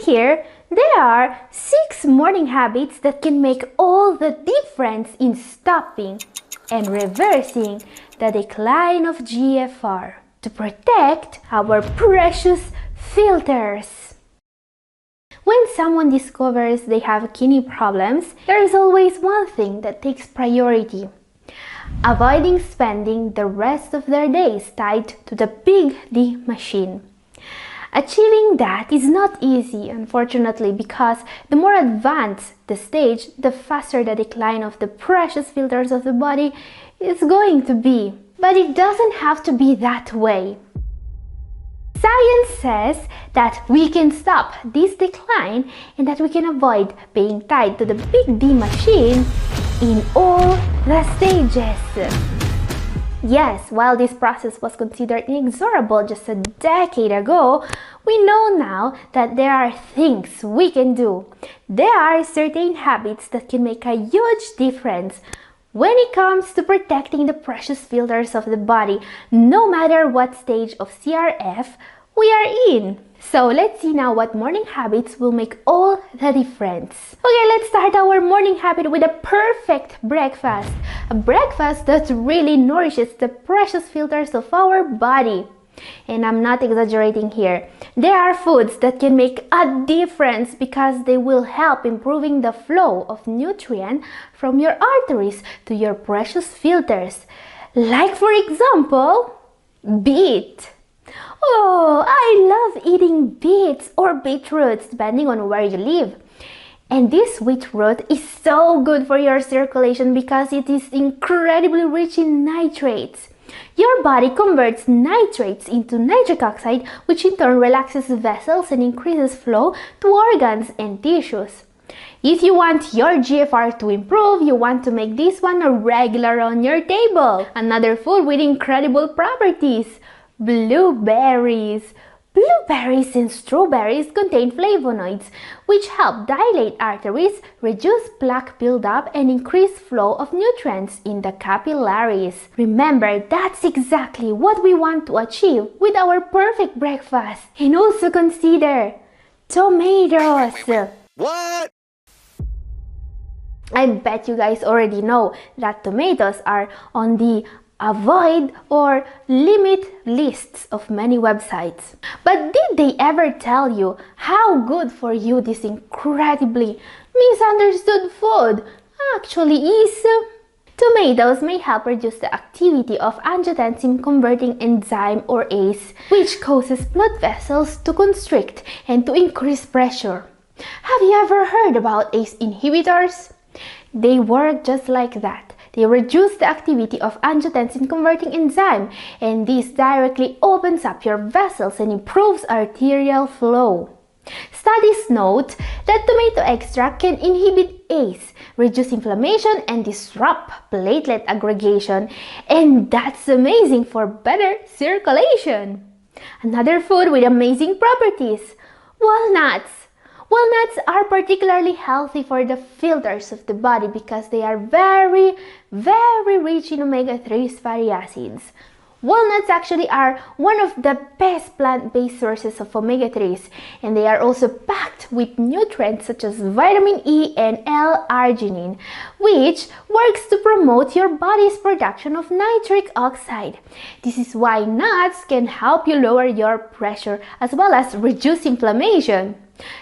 here, there are 6 morning habits that can make all the difference in stopping and reversing the decline of GFR to protect our precious filters. When someone discovers they have kidney problems, there is always one thing that takes priority: avoiding spending the rest of their days tied to the big D machine. Achieving that is not easy, unfortunately, because the more advanced the stage, the faster the decline of the precious filters of the body is going to be. But it doesn't have to be that way. Science says that we can stop this decline and that we can avoid being tied to the big D machine in all the stages. Yes, while this process was considered inexorable just a decade ago, we know now that there are things we can do. There are certain habits that can make a huge difference when it comes to protecting the precious filters of the body, no matter what stage of CRF we are in. So let's see now what morning habits will make all the difference. Okay, let's start our morning habit with a perfect breakfast. A breakfast that really nourishes the precious filters of our body. And I'm not exaggerating here. There are foods that can make a difference because they will help improving the flow of nutrients from your arteries to your precious filters. Like, for example, beet. Oh, I love eating beets or beetroots depending on where you live. And this beetroot is so good for your circulation because it is incredibly rich in nitrates. Your body converts nitrates into nitric oxide, which in turn relaxes vessels and increases flow to organs and tissues. If you want your GFR to improve, you want to make this one a regular on your table. Another food with incredible properties: blueberries. Blueberries and strawberries contain flavonoids, which help dilate arteries, reduce plaque buildup, and increase flow of nutrients in the capillaries. Remember, that's exactly what we want to achieve with our perfect breakfast. And also consider tomatoes. What? I bet you guys already know that tomatoes are on the avoid or limit lists of many websites. But did they ever tell you how good for you this incredibly misunderstood food actually is? Tomatoes may help reduce the activity of angiotensin converting enzyme or ACE, which causes blood vessels to constrict and to increase pressure. Have you ever heard about ACE inhibitors? They work just like that. They reduce the activity of angiotensin converting enzyme, and this directly opens up your vessels and improves arterial flow. Studies note that tomato extract can inhibit ACE, reduce inflammation, and disrupt platelet aggregation, and that's amazing for better circulation. Another food with amazing properties: walnuts. Walnuts are particularly healthy for the filters of the body because they are very rich in omega-3 fatty acids. Walnuts actually are one of the best plant-based sources of omega-3s, and they are also packed with nutrients such as vitamin E and L-arginine, which works to promote your body's production of nitric oxide. This is why nuts can help you lower your pressure as well as reduce inflammation.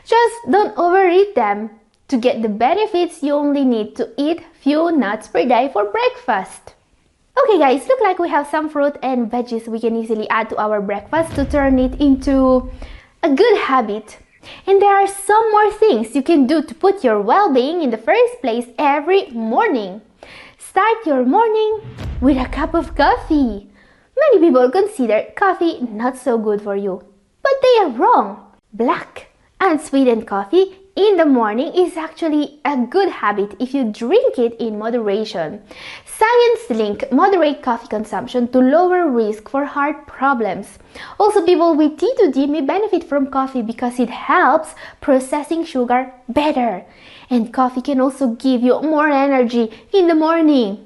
Just don't overeat them. To get the benefits, you only need to eat few nuts per day for breakfast. Okay guys, look like we have some fruit and veggies we can easily add to our breakfast to turn it into a good habit. And there are some more things you can do to put your well-being in the first place every morning. Start your morning with a cup of coffee. Many people consider coffee not so good for you, but they are wrong. Black unsweetened coffee in the morning is actually a good habit if you drink it in moderation. Science link moderate coffee consumption to lower risk for heart problems. Also, people with T2D may benefit from coffee because it helps processing sugar better. And coffee can also give you more energy in the morning.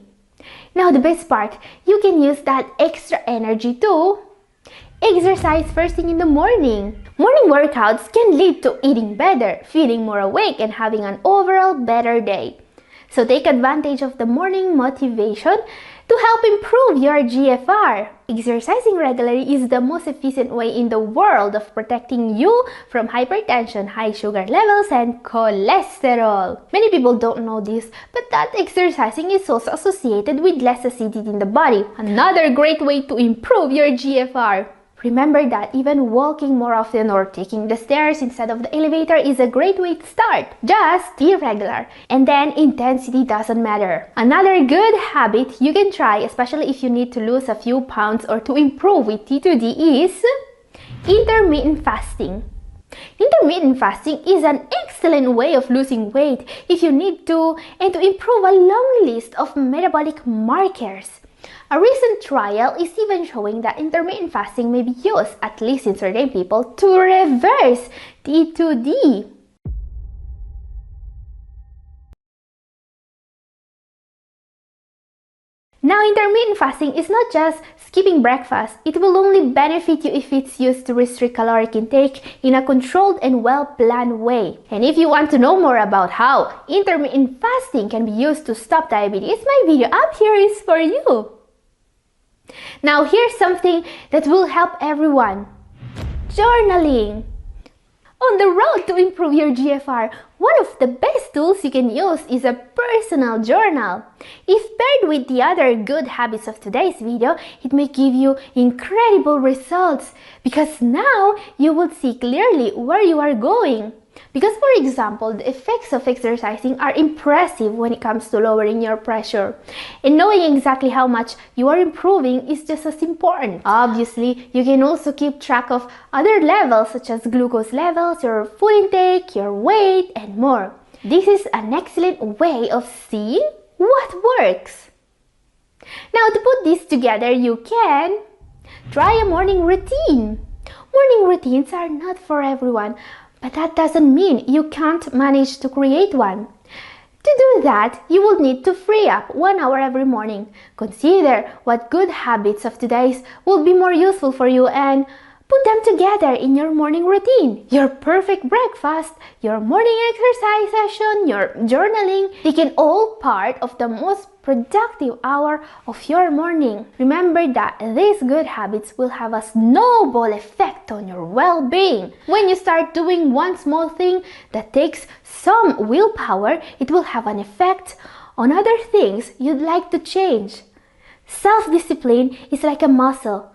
Now the best part, you can use that extra energy to Exercise first thing in the morning. Morning workouts can lead to eating better, feeling more awake, and having an overall better day. So take advantage of the morning motivation to help improve your GFR. Exercising regularly is the most efficient way in the world of protecting you from hypertension, high sugar levels, and cholesterol. Many people don't know this, but that exercising is also associated with less acidity in the body. Another great way to improve your GFR. Remember that even walking more often or taking the stairs instead of the elevator is a great way to start. Just be regular, and then intensity doesn't matter. Another good habit you can try, especially if you need to lose a few pounds or to improve with T2D, is intermittent fasting. Intermittent fasting is an excellent way of losing weight if you need to and to improve a long list of metabolic markers. A recent trial is even showing that intermittent fasting may be used, at least in certain people, to reverse T2D. Now, intermittent fasting is not just skipping breakfast. It will only benefit you if it's used to restrict caloric intake in a controlled and well-planned way. And if you want to know more about how intermittent fasting can be used to stop diabetes, my video up here is for you. Now, here's something that will help everyone. Journaling. On the road to improve your GFR, one of the best tools you can use is a personal journal. If paired with the other good habits of today's video, it may give you incredible results because now you will see clearly where you are going. Because, for example, the effects of exercising are impressive when it comes to lowering your pressure. And knowing exactly how much you are improving is just as important. Obviously, you can also keep track of other levels such as glucose levels, your food intake, your weight, and more. This is an excellent way of seeing what works. Now, to put this together, you can try a morning routine. Morning routines are not for everyone, but that doesn't mean you can't manage to create one. To do that, you will need to free up 1 hour every morning. Consider what good habits of today's will be more useful for you and put them together in your morning routine. Your perfect breakfast, your morning exercise session, your journaling, they can all part of the most productive hour of your morning. Remember that these good habits will have a snowball effect on your well-being. When you start doing one small thing that takes some willpower, it will have an effect on other things you'd like to change. Self-discipline is like a muscle.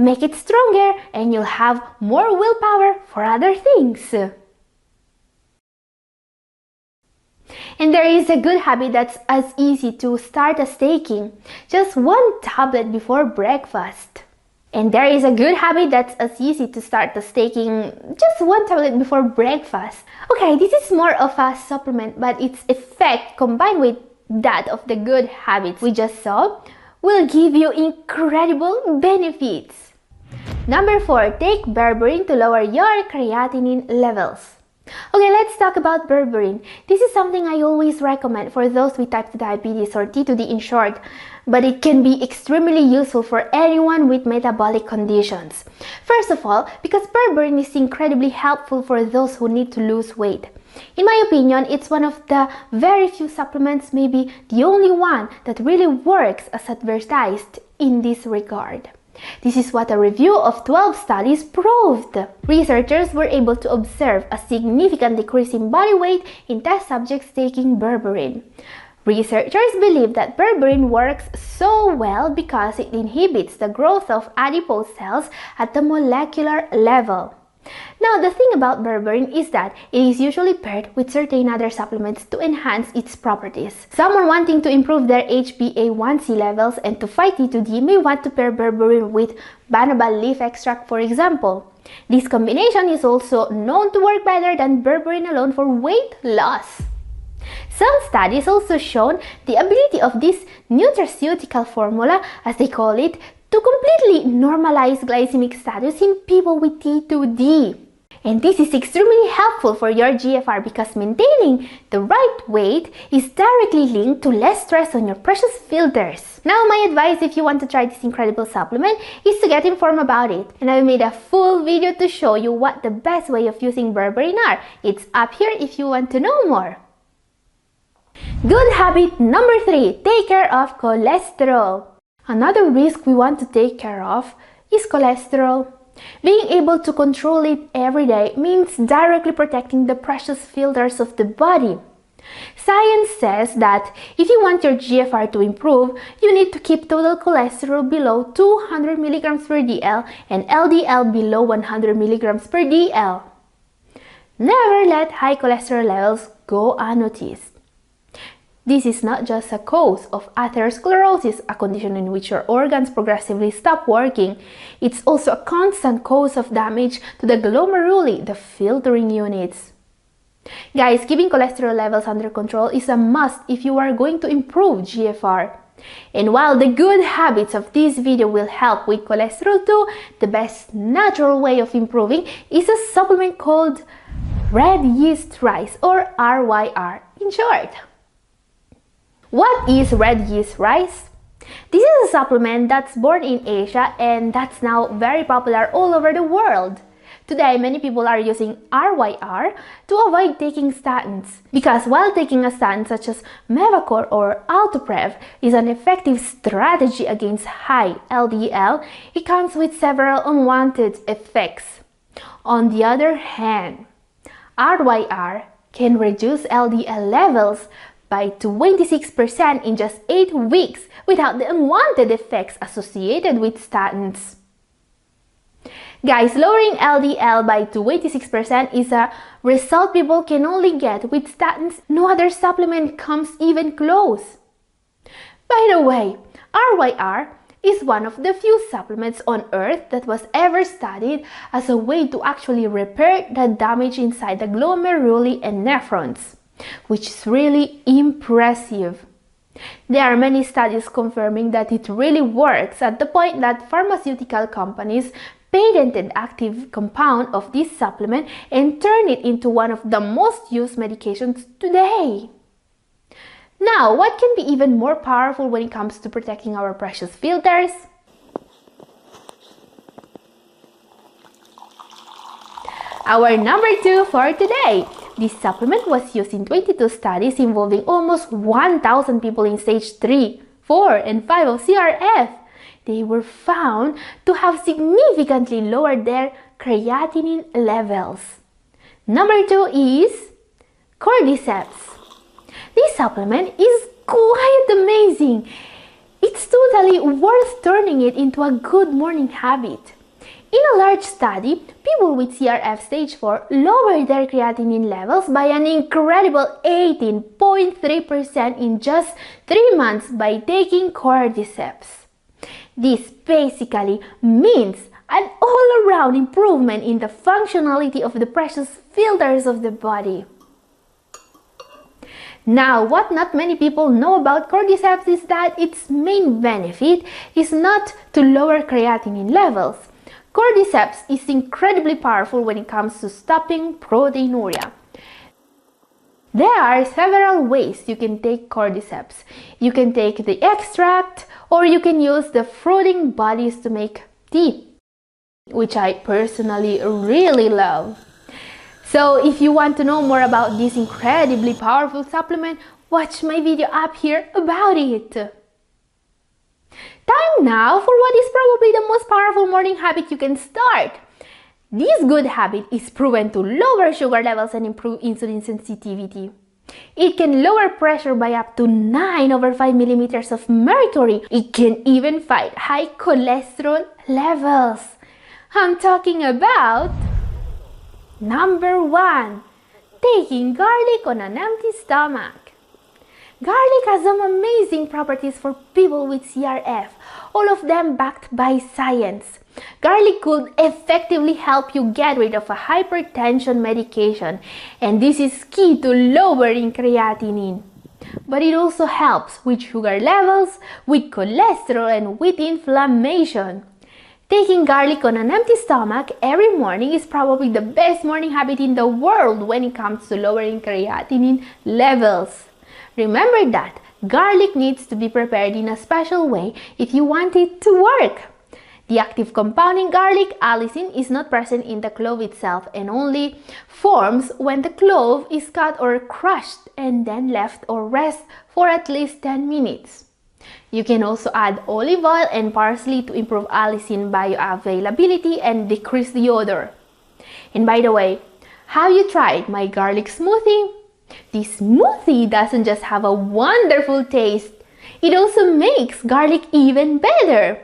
Make it stronger and you'll have more willpower for other things. And there is a good habit that's as easy to start as taking just 1 tablet before breakfast. And there is a good habit that's as easy to start as taking just 1 tablet before breakfast. Okay, this is more of a supplement, but its effect combined with that of the good habits we just saw will give you incredible benefits. Number 4, take berberine to lower your creatinine levels. Okay, let's talk about berberine. This is something I always recommend for those with type 2 diabetes or T2D in short, but it can be extremely useful for anyone with metabolic conditions. First of all, because berberine is incredibly helpful for those who need to lose weight. In my opinion, it's one of the very few supplements, maybe the only one, that really works as advertised in this regard. This is what a review of 12 studies proved. Researchers were able to observe a significant decrease in body weight in test subjects taking berberine. Researchers believe that berberine works so well because it inhibits the growth of adipose cells at the molecular level. Now, the thing about berberine is that it is usually paired with certain other supplements to enhance its properties. Someone wanting to improve their HbA1c levels and to fight T2D may want to pair berberine with baobab leaf extract, for example. This combination is also known to work better than berberine alone for weight loss. Some studies also shown the ability of this nutraceutical formula, as they call it, to completely normalize glycemic status in people with T2D. And this is extremely helpful for your GFR because maintaining the right weight is directly linked to less stress on your precious filters. Now my advice if you want to try this incredible supplement is to get informed about it. And I've made a full video to show you what the best way of using berberine are. It's up here if you want to know more. Good habit number 3, take care of cholesterol. Another risk we want to take care of is cholesterol. Being able to control it every day means directly protecting the precious filters of the body. Science says that if you want your GFR to improve, you need to keep total cholesterol below 200 mg per dl and LDL below 100 mg per dl. Never let high cholesterol levels go unnoticed. This is not just a cause of atherosclerosis, a condition in which your organs progressively stop working. It's also a constant cause of damage to the glomeruli, the filtering units. Guys, keeping cholesterol levels under control is a must if you are going to improve GFR. And while the good habits of this video will help with cholesterol too, the best natural way of improving is a supplement called red yeast rice, or RYR in short. What is red yeast rice? This is a supplement that's born in Asia and that's now very popular all over the world. Today, many people are using RYR to avoid taking statins because while taking a statin such as Mevacor or Altoprev is an effective strategy against high LDL, it comes with several unwanted effects. On the other hand, RYR can reduce LDL levels by 26% in just 8 weeks without the unwanted effects associated with statins. Guys, lowering LDL by 26% is a result people can only get with statins. No other supplement comes even close. By the way, RYR is one of the few supplements on earth that was ever studied as a way to actually repair the damage inside the glomeruli and nephrons, which is really impressive. There are many studies confirming that it really works, at the point that pharmaceutical companies patented active compound of this supplement and turned it into one of the most used medications today. Now, what can be even more powerful when it comes to protecting our precious filters? Our number 2 for today. This supplement was used in 22 studies involving almost 1,000 people in stage 3, 4, and 5 of CRF. They were found to have significantly lowered their creatinine levels. Number 2 is cordyceps. This supplement is quite amazing. It's totally worth turning it into a good morning habit. In a large study, people with CRF stage 4 lowered their creatinine levels by an incredible 18.3% in just 3 months by taking cordyceps. This basically means an all-around improvement in the functionality of the precious filters of the body. Now, what not many people know about cordyceps is that its main benefit is not to lower creatinine levels. Cordyceps is incredibly powerful when it comes to stopping proteinuria. There are several ways you can take cordyceps. You can take the extract, or you can use the fruiting bodies to make tea, which I personally really love. So if you want to know more about this incredibly powerful supplement, watch my video up here about it. Time now for what is probably the most powerful morning habit you can start. This good habit is proven to lower sugar levels and improve insulin sensitivity. It can lower pressure by up to 9/5 millimeters of mercury. It can even fight high cholesterol levels. I'm talking about number 1, taking garlic on an empty stomach. Garlic has some amazing properties for people with CRF, all of them backed by science. Garlic could effectively help you get rid of a hypertension medication, and this is key to lowering creatinine. But it also helps with sugar levels, with cholesterol, and with inflammation. Taking garlic on an empty stomach every morning is probably the best morning habit in the world when it comes to lowering creatinine levels. Remember that garlic needs to be prepared in a special way if you want it to work. The active compound in garlic, allicin, is not present in the clove itself and only forms when the clove is cut or crushed and then left or rest for at least 10 minutes. You can also add olive oil and parsley to improve allicin bioavailability and decrease the odor. And by the way, have you tried my garlic smoothie? This smoothie doesn't just have a wonderful taste, it also makes garlic even better.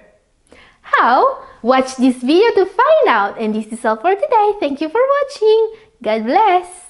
How? Watch this video to find out. And this is all for today. Thank you for watching. God bless.